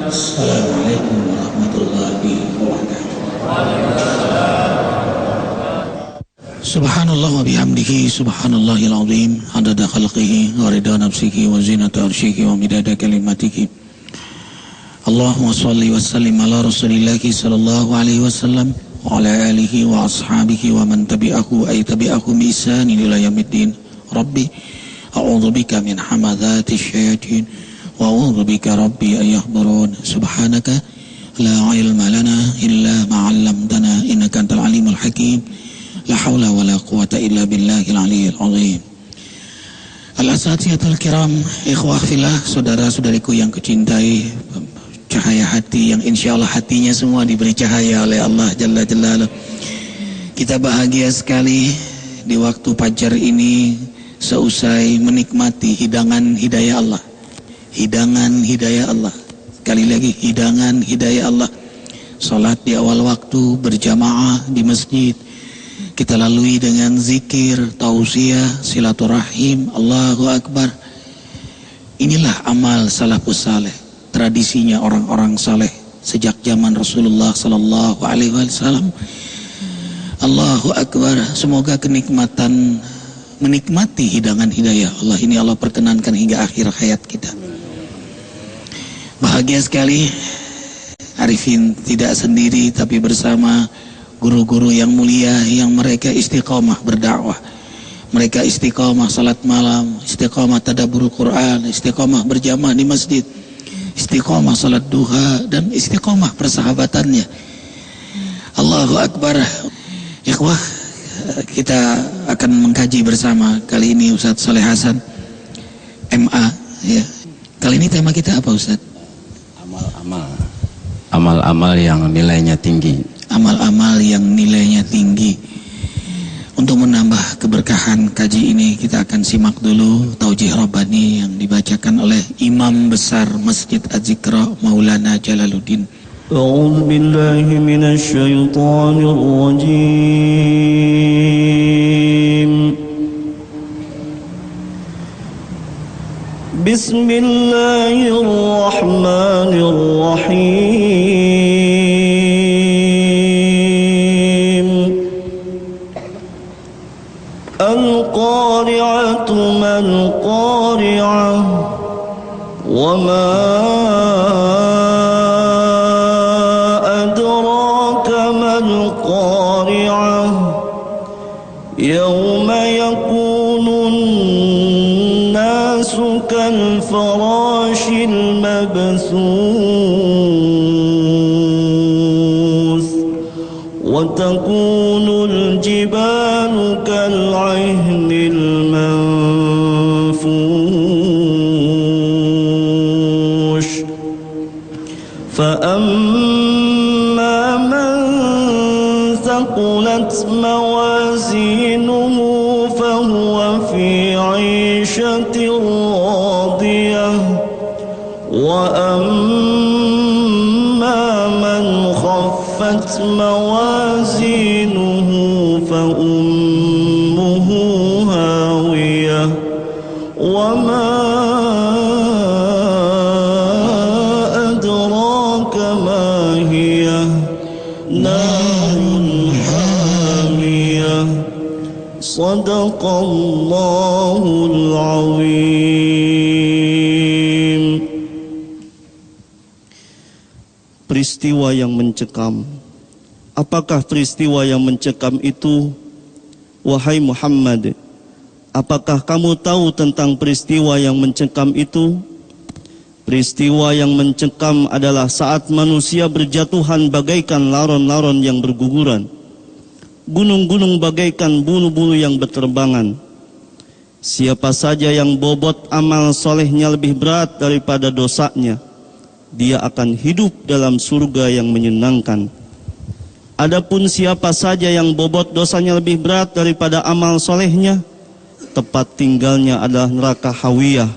Assalamualaikum warahmatullahi wabarakatuh. Subhanallah wa bihamdihi subhanallahil azim adada khalqihi wa rida nafsihi wa zinata arsyihi wa midada kalimatihi. Allahumma salli wa sallim ala rasulillahi sallallahu alaihi wasallam wa ala alihi wa ashabihi wa man tabi'ahu ay tabi'ahu bi ihsanin ila yaumiddin. Rabbi a'udzu bika min hamadzati syayatin wa a'udzu bika rabbi ay yahdurun. Subhanaka la ilma lana illa ma 'allamtana innaka antal alimul hakim. La haula wa la quwata illa billahil aliyyil azim. Al-asatiyatul kiram, ikhwah fillah, saudara-saudariku yang kucintai, cahaya hati yang insyaallah hatinya semua diberi cahaya oleh Allah Jalla Jalaluh. Kita bahagia sekali di waktu fajar ini seusai menikmati hidangan hidayah Allah. Hidangan hidayah Allah. Sekali lagi hidangan hidayah Allah. Salat di awal waktu berjamaah di masjid. Kita lalui dengan zikir, tausiah, silaturahim, Allahu Akbar. Inilah amal salafus saleh, tradisinya orang-orang saleh sejak zaman Rasulullah sallallahu alaihi wasallam. Allahu Akbar. Semoga kenikmatan menikmati hidangan hidayah Allah ini Allah perkenankan hingga akhir hayat kita. Bahagia sekali Arifin tidak sendiri tapi bersama guru-guru yang mulia yang mereka istiqamah berdakwah, mereka istiqamah salat malam, istiqamah tadabburul Quran, istiqamah berjamaah di masjid, istiqamah salat duha, dan istiqamah persahabatannya. Allahu Akbar. Ikhwah, kita akan mengkaji bersama kali ini Ustadz Saleh Hasan MA ya. Kali ini tema kita apa Ustadz? Amal-amal yang nilainya tinggi. Amal-amal yang nilainya tinggi. Untuk menambah keberkahan kaji ini, kita akan simak dulu Taujih Rabbani yang dibacakan oleh Imam Besar Masjid Az-Zikra Maulana Jalaluddin. A'udzu billahi minasy syaithanir rajim. Bismillahirrahmanirrahim. Al-qari'atu mal-qari'ah wa ma adraka mal-qari'ah yawma yakunun nasu kal-farashil mabthus wa takunul jibalu kal-'ihnil manfush fa amma man thaqulat mawazinuhu fa huwa fi 'ishatin radiyah wa amma man khaffat mawazinuhu fa ummuhu hawiyah wa ma adraka ma hiya narun hamiyah. Sadaqallahul azim. Peristiwa yang mencekam. Apakah peristiwa yang mencekam itu? Wahai Muhammad, apakah kamu tahu tentang peristiwa yang mencekam itu? Peristiwa yang mencekam adalah saat manusia berjatuhan bagaikan laron-laron yang berguguran, gunung-gunung bagaikan bulu-bulu yang berterbangan. Siapa saja yang bobot amal solehnya lebih berat daripada dosanya, dia akan hidup dalam surga yang menyenangkan. Adapun siapa saja yang bobot dosanya lebih berat daripada amal solehnya, tempat tinggalnya adalah neraka hawiyah.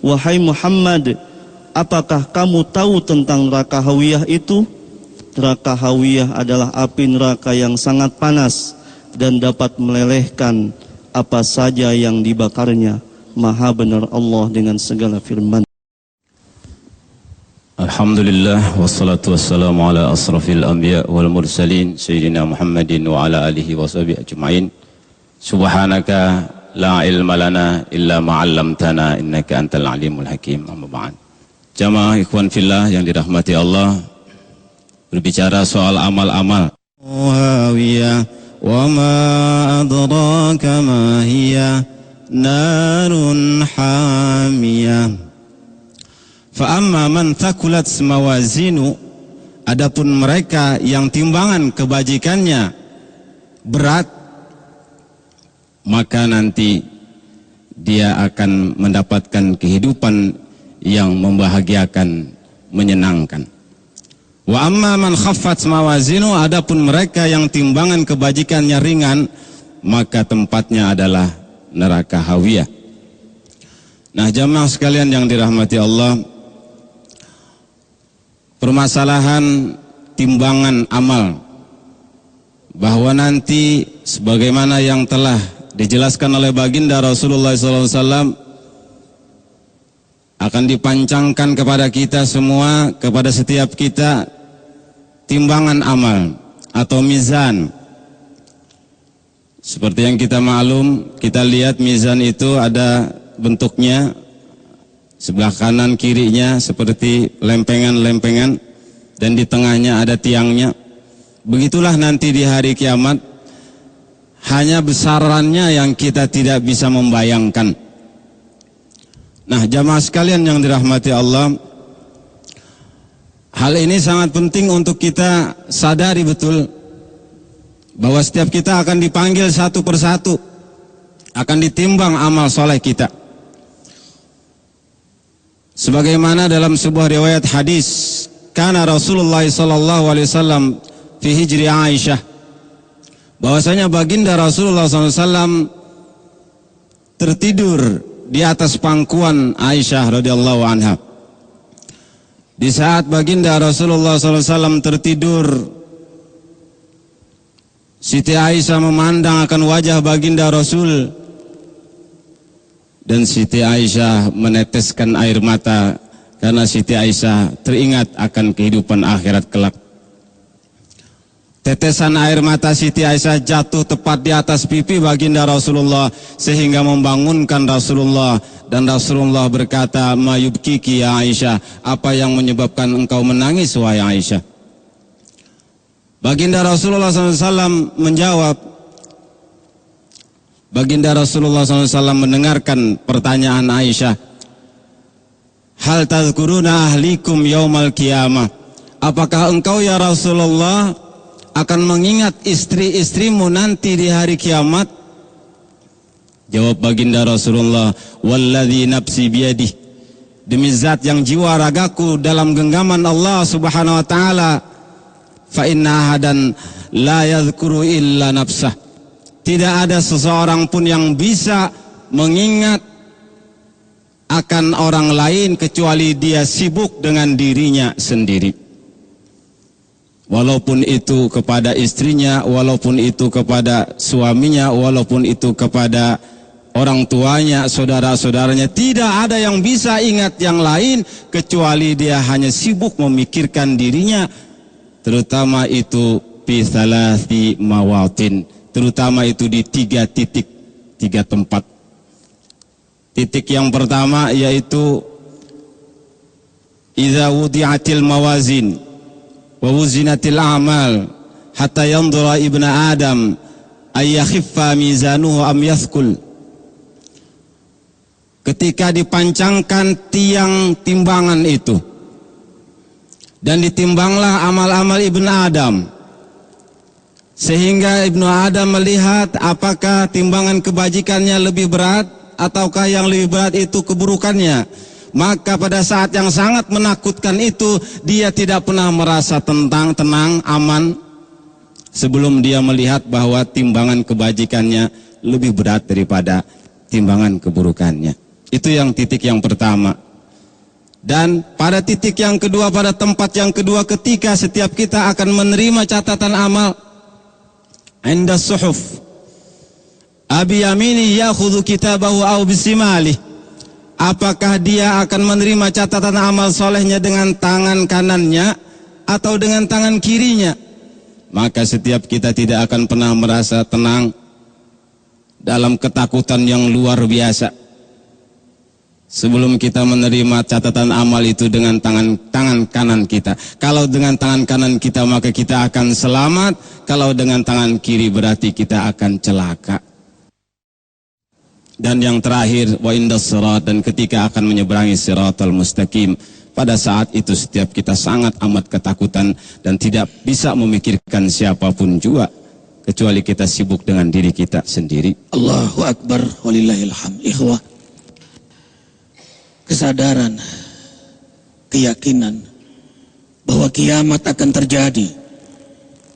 Wahai Muhammad, apakah kamu tahu tentang neraka hawiyah itu? Neraka hawiyah adalah api neraka yang sangat panas dan dapat melelehkan apa saja yang dibakarnya. Maha benar Allah dengan segala firman. Alhamdulillah wassalatu wassalamu ala asrafil anbiya wal mursalin sayyidina Muhammadin wa ala alihi wa sahbihi ajma'in. Subhanaka la ilma lana illa ma 'allamtana innaka antal alimul hakim. Amma ba'd. Jamaah ikhwan fillah yang dirahmati Allah, berbicara soal amal-amal. Wahiyah wa ma adraka ma hiya narun hamiyah. Fa'amma man thakulat mawazinu, adapun mereka yang timbangan kebajikannya berat, maka nanti dia akan mendapatkan kehidupan yang membahagiakan, menyenangkan. Wa amma man khaffat mawazinu, adapun mereka yang timbangan kebajikannya ringan, maka tempatnya adalah neraka hawiyah. Nah, jamaah sekalian yang dirahmati Allah, permasalahan timbangan amal, bahwa nanti sebagaimana yang telah dijelaskan oleh baginda Rasulullah SAW, akan dipancangkan kepada kita semua, kepada setiap kita, timbangan amal atau mizan. Seperti yang kita maklum, kita lihat mizan itu ada bentuknya, sebelah kanan kirinya seperti lempengan-lempengan, dan di tengahnya ada tiangnya. Begitulah nanti di hari kiamat, hanya besarannya yang kita tidak bisa membayangkan. Nah, jamaah sekalian yang dirahmati Allah, hal ini sangat penting untuk kita sadari betul, bahwa setiap kita akan dipanggil satu persatu, akan ditimbang amal soleh kita. Sebagaimana dalam sebuah riwayat hadis, kana Rasulullah sallallahu alaihi wasallam fi hijri Aisyah, bahwasanya baginda Rasulullah SAW tertidur di atas pangkuan Aisyah radhiyallahu anha. Di saat baginda Rasulullah SAW tertidur, Siti Aisyah memandang akan wajah baginda Rasul, dan Siti Aisyah meneteskan air mata karena Siti Aisyah teringat akan kehidupan akhirat kelak. Tetesan air mata Siti Aisyah jatuh tepat di atas pipi baginda Rasulullah sehingga membangunkan Rasulullah, dan Rasulullah berkata, "Ma yubkiki ya Aisyah, apa yang menyebabkan engkau menangis wahai Aisyah?" Baginda Rasulullah SAW menjawab, baginda Rasulullah SAW mendengarkan pertanyaan Aisyah, "Hal tadhkuruna ahlikum yaumal qiyamah?" Apakah engkau ya Rasulullah akan mengingat istri-istrimu nanti di hari kiamat? Jawab baginda Rasulullah, "Walladzi nafsi biyadih, demi zat yang jiwa ragaku dalam genggaman Allah Subhanahu wa taala, fa inna ahadan la yadhkuru illa nafsah." Tidak ada seseorang pun yang bisa mengingat akan orang lain kecuali dia sibuk dengan dirinya sendiri. Walaupun itu kepada istrinya, walaupun itu kepada suaminya, walaupun itu kepada orang tuanya, saudara-saudaranya, tidak ada yang bisa ingat yang lain kecuali dia hanya sibuk memikirkan dirinya, terutama itu fi thalathi mawatin, terutama itu di 3 titik, 3 tempat. Titik yang pertama yaitu idza wudi'atil mawazin wa wuzinatil a'mal hatta yanzura ibnu adam ay yakhiffa mizanuhu am yathqul. Ketika dipancangkan tiang timbangan itu dan ditimbanglah amal-amal ibnu Adam, sehingga ibnu Adam melihat apakah timbangan kebajikannya lebih berat ataukah yang lebih berat itu keburukannya. Maka pada saat yang sangat menakutkan itu, dia tidak pernah merasa tenang, aman, sebelum dia melihat bahwa timbangan kebajikannya lebih berat daripada timbangan keburukannya. Itu yang titik yang pertama. Dan pada titik yang kedua, pada tempat yang kedua, ketika setiap kita akan menerima catatan amal, inda suhuf abi yamini yakhudhu kitabahu aw bisimali, apakah dia akan menerima catatan amal solehnya dengan tangan kanannya atau dengan tangan kirinya? Maka setiap kita tidak akan pernah merasa tenang dalam ketakutan yang luar biasa sebelum kita menerima catatan amal itu dengan tangan kanan kita. Kalau dengan tangan kanan kita maka kita akan selamat, kalau dengan tangan kiri berarti kita akan celaka. Dan yang terakhir, wa indas sirat, dan ketika akan menyeberangi siratal mustaqim, pada saat itu setiap kita sangat amat ketakutan dan tidak bisa memikirkan siapapun juga kecuali kita sibuk dengan diri kita sendiri. Allahu Akbar, walillahil hamd. Ikhwah, kesadaran, keyakinan bahwa kiamat akan terjadi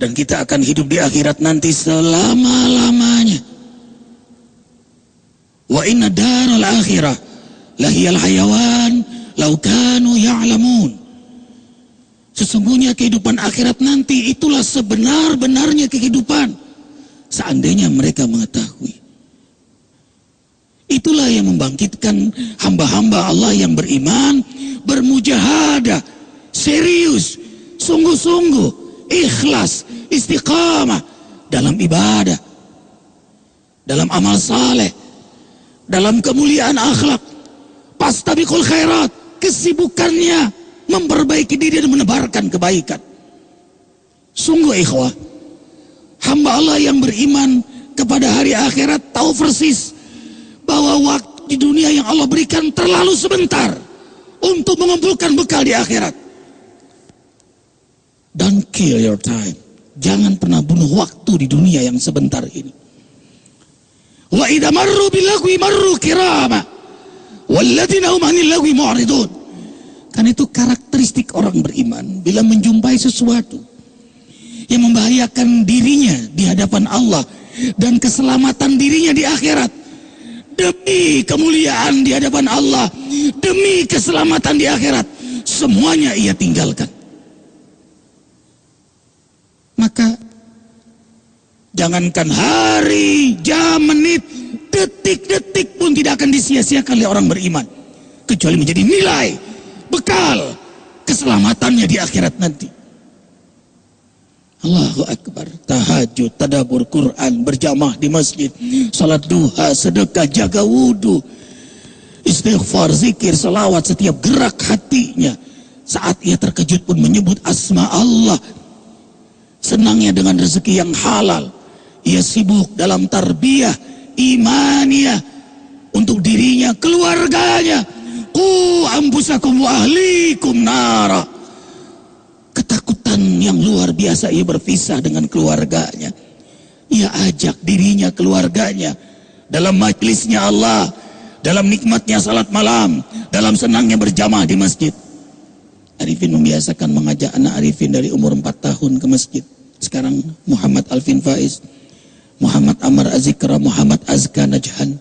dan kita akan hidup di akhirat nanti selama-lamanya. Wa inna daral akhirah lahiyal hayawan law kanu ya'lamun. Sesungguhnya kehidupan akhirat nanti itulah sebenar-benarnya kehidupan seandainya mereka mengetahui. Itulah yang membangkitkan hamba-hamba Allah yang beriman, bermujahadah, serius, sungguh-sungguh, ikhlas, istiqamah dalam ibadah, dalam amal saleh, dalam kemuliaan akhlak, fastabiqul khairat, kesibukannya memperbaiki diri dan menebarkan kebaikan. Sungguh ikhwah, hamba Allah yang beriman kepada hari akhirat tahu persis bahwa waktu di dunia yang Allah berikan terlalu sebentar untuk mengumpulkan bekal di akhirat. Don't kill your time. Jangan pernah bunuh waktu di dunia yang sebentar ini. Wa idza marru bil lagwi marru kirama walladzina hum 'anil lagwi mu'ridun. Karena itu karakteristik orang beriman bila menjumpai sesuatu yang membahayakan dirinya di hadapan Allah dan keselamatan dirinya di akhirat, demi kemuliaan di hadapan Allah, demi keselamatan di akhirat, semuanya ia tinggalkan. Maka jangankan hari, jam, menit, detik-detik pun tidak akan disia-siakan oleh orang beriman, kecuali menjadi nilai, bekal, keselamatannya di akhirat nanti. Allahu Akbar. Tahajud, tadabbur Quran, berjamaah di masjid, salat duha, sedekah, jaga wudu, istighfar, zikir, salawat, setiap gerak hatinya. Saat ia terkejut pun menyebut asma Allah. Senangnya dengan rezeki yang halal. Ia sibuk dalam tarbiyah imaniyah untuk dirinya, keluarganya. Qu anfusakum wa ahlikum nara. Ketakutan yang luar biasa ia berpisah dengan keluarganya. Ia ajak dirinya, keluarganya dalam majlisnya Allah, dalam nikmatnya salat malam, dalam senangnya berjamaah di masjid. Arifin membiasakan mengajak anak Arifin dari umur 4 tahun ke masjid. Sekarang Muhammad Alvin Faiz, Muhammad Amar Azikra, Muhammad Azka Najhan.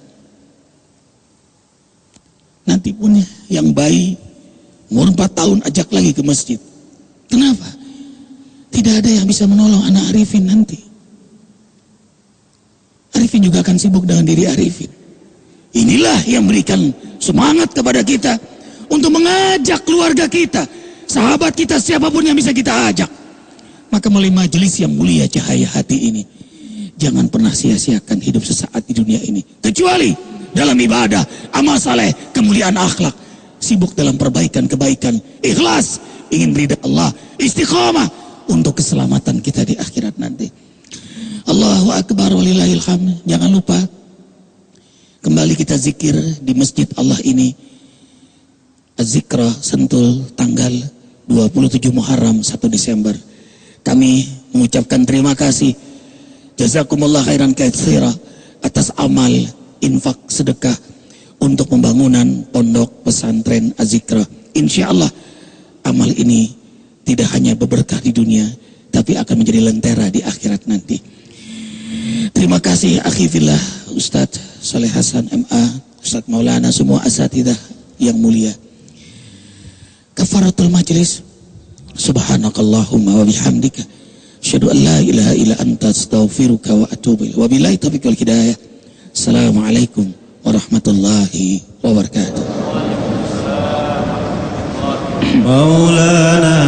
Nanti pun yang bayi umur 4 tahun ajak lagi ke masjid. Kenapa? Tidak ada yang bisa menolong anak Arifin nanti. Arifin juga akan sibuk dengan diri Arifin. Inilah yang berikan semangat kepada kita untuk mengajak keluarga kita, sahabat kita, siapapun yang bisa kita ajak. Maka melalui majelis yang mulia Cahaya Hati ini, jangan pernah sia-siakan hidup sesaat di dunia ini, kecuali dalam ibadah, amal saleh, kemuliaan akhlak, sibuk dalam perbaikan kebaikan, ikhlas, ingin ridha Allah, istiqamah untuk keselamatan kita di akhirat nanti. Allahu Akbar walillahil hamd. Jangan lupa kembali kita zikir di masjid Allah ini. Az-Zikra Sentul tanggal 27 Muharram 1 Desember. Kami mengucapkan terima kasih, jazakumullah khairan katsira, atas amal infak sedekah untuk pembangunan pondok pesantren Az-Zikra. Insyaallah amal ini tidak hanya berberkah di dunia, tapi akan menjadi lentera di akhirat nanti. Terima kasih akhi fillah Ustadz Saleh Hasan MA, Ustadz Maulana, semua asatidzah yang mulia. Kafaratul majlis. Subhanakallahumma wa bihamdika asyhadu an la ilaha illa anta astaghfiruka wa atubu ilaik. Wabillahi taufiq wal hidayah. Assalamualaikum warahmatullahi wabarakatuh. مولانا